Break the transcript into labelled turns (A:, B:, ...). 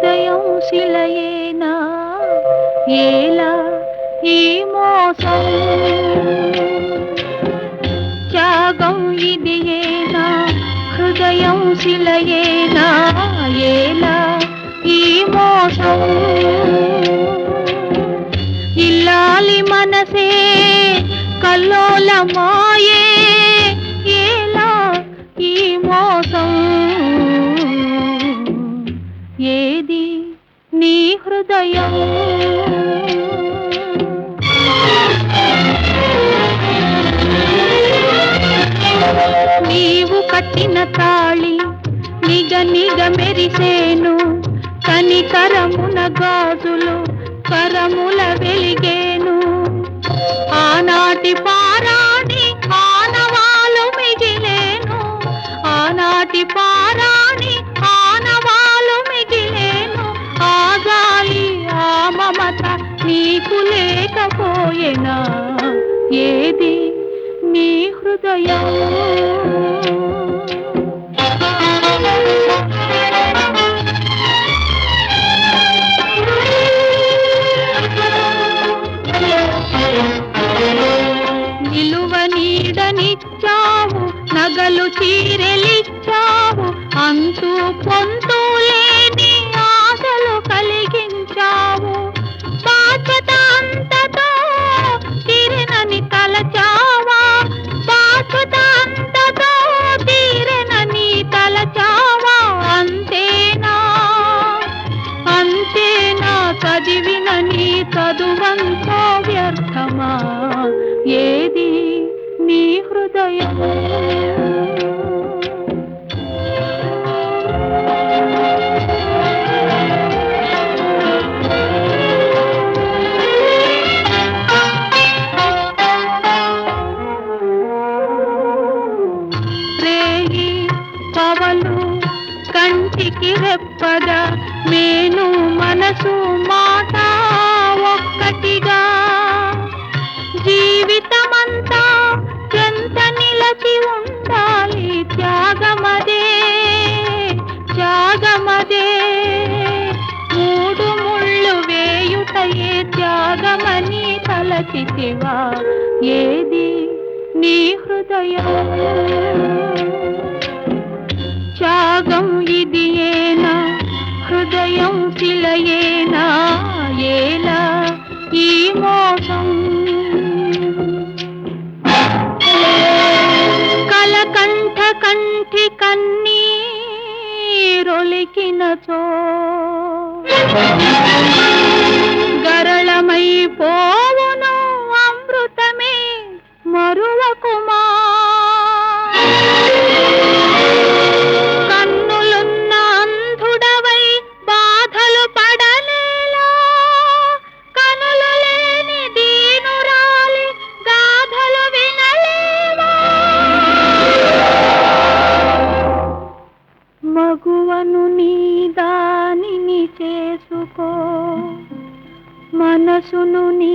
A: హృదయం శిలయేనా ఏలా ఈ మోసం త్యాగం ఇదియేనా హృదయం శిలయేనా ఏలా ఈ మోసం ఇల్లాలి మనసే కల్లోలమాయే ఏలా ఈ మోసం ఏది నీ హృదయం నీవు కట్టిన తాళి నిగ నిగ మెరిసేను కనికరమున గాజులు కరముల వెలిగేను ఆనాటి పారాణి ఆనవాలు మిగిలేను ఆనాటి పారాణి ఆనవాలు మిగిలేను ఆ గాలి ఆ మమత నీకు లేకపోయేనా ఏది నీ హృదయం నిలువ నీడనిచ్చావు నగలు చీరెలిచ్చావు అంతూ పొంతూ లేని ఆశలు కలిగించావు బాధ్యత అంతతో తీరెనని తలచావా బాధ్యత అంతతో తీరెనని తలచావా అంతేనా అంతేనా చదివిన నీ చదువంతో వ్యర్థమా ఏది నీ హృదయం రేయి పవలు కంటికి రెప్పగా మేను మనసు మాట ఒక్కటిగా జీవితమంతా ఎంత నిలచి ఉండాలి త్యాగమదే త్యాగమదే మూడు ముళ్ళు వేయుటయే త్యాగమని తలచితివా ఏది నీ హృదయం త్యాగం ఇదియేనా హృదయం శిలయేనా ఏలా ఈ మోసం కలకంఠ కంఠి కన్నీరొలికినచో గరళమైపోవును అమృతమే మరువకుమా కన్నులున్న అంధుడవై బాధలు పడలేలా కనులు లేని దీనురాలి గాథలు వినలేవా మగువను నీ దానిని చేసుకో మనసును నీ